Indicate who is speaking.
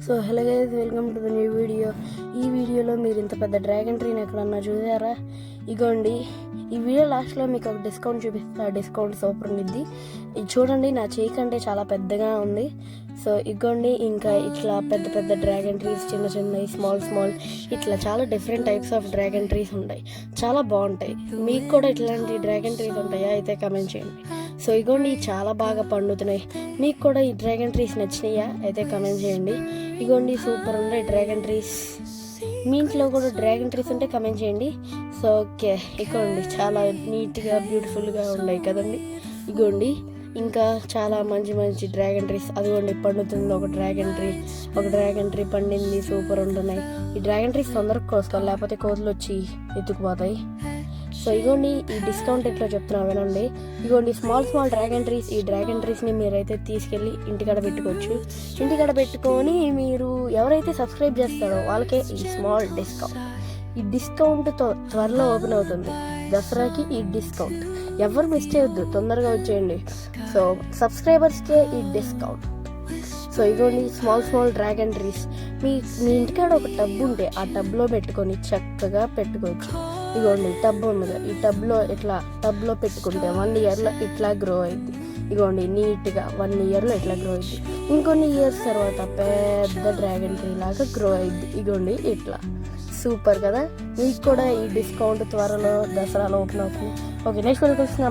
Speaker 1: So hello guys, welcome to the new video. ఈ వీడియోలో మీరు ఇంత పెద్ద డ్రాగన్ ట్రీని ఎక్కడన్నా చూసారా? ఇగోండి, ఈ వీడియో లాస్ట్లో మీకు ఒక డిస్కౌంట్ చూపిస్తా. డిస్కౌంట్ సూపర్ ఉండిద్ది. ఇది చూడండి, నా చేయి కంటే చాలా పెద్దగా ఉంది. సో ఇగోండి, ఇంకా ఇట్లా పెద్ద పెద్ద డ్రాగన్ ట్రీస్, చిన్న చిన్నవి, స్మాల్ ఇట్లా చాలా different types of dragon trees ఉంటాయి. చాలా బాగుంటాయి. మీకు కూడా ఇట్లాంటి డ్రాగన్ ట్రీస్ ఉంటాయా? అయితే కమెంట్ చేయండి. సో ఇగోండి, చాలా బాగా పండుతున్నాయి. మీకు కూడా ఈ డ్రాగన్ ట్రీస్ నచ్చినాయా? అయితే కమెంట్ చేయండి. ఇగోండి, సూపర్ ఉన్నాయి డ్రాగన్ ట్రీస్. మీ ఇంట్లో కూడా డ్రాగన్ ట్రీస్ ఉంటే కమెంట్ చేయండి. సో ఓకే, ఇగోండి, చాలా నీట్గా బ్యూటిఫుల్గా ఉన్నాయి కదండి. ఇగోండి, ఇంకా చాలా మంచి డ్రాగన్ ట్రీస్. అదిగోండి, పండుతుంది ఒక డ్రాగన్ ట్రీ పండింది. సూపర్ ఉంటున్నాయి. ఈ డ్రాగన్ ట్రీస్ తొందరగా కోసుకోవాలి, లేకపోతే కోతులు వచ్చి ఎత్తుకుపోతాయి. సో ఇగోండి, ఈ డిస్కౌంట్ ఎట్లా చెప్తున్నా వినండి. ఇగోండి, స్మాల్ డ్రాగన్ ట్రీస్. ఈ డ్రాగన్ ట్రీస్ని మీరైతే తీసుకెళ్ళి ఇంటికాడ పెట్టుకోవచ్చు. ఇంటికాడ పెట్టుకొని మీరు ఎవరైతే సబ్స్క్రైబ్ చేస్తారో వాళ్ళకే ఈ స్మాల్ డిస్కౌంట్. ఈ డిస్కౌంట్ త్వరలో ఓపెన్ అవుతుంది, దసరాకి. ఈ డిస్కౌంట్ ఎవరు మిస్ చేయొద్దు, తొందరగా వచ్చేయండి. సో సబ్స్క్రైబర్స్కే ఈ డిస్కౌంట్. సో ఇగోండి, స్మాల్ డ్రాగన్ ట్రీస్. మీ ఇంటికాడ ఒక టబ్ ఉంటే ఆ టబ్లో పెట్టుకొని చక్కగా పెట్టుకోవచ్చు. ఇగోండి, టబ్ ఉంది. ఈ టబ్లో పెట్టుకుంటే 1 ఇయర్లో ఇట్లా గ్రో అయింది. ఇగోండి, నీట్గా 1 ఇయర్లో ఇట్లా గ్రో అయింది. ఇంకొన్ని ఇయర్స్ తర్వాత పెద్ద డ్రాగన్ ట్రీ లాగా గ్రో అయింది. ఇగోండి, ఇట్లా సూపర్ కదా. మీకు కూడా ఈ డిస్కౌంట్ త్వరలో దసరాలో ఓపెన్ అవుతుంది. ఓకే, నెక్స్ట్ వీడియోకి వస్తున్నాం.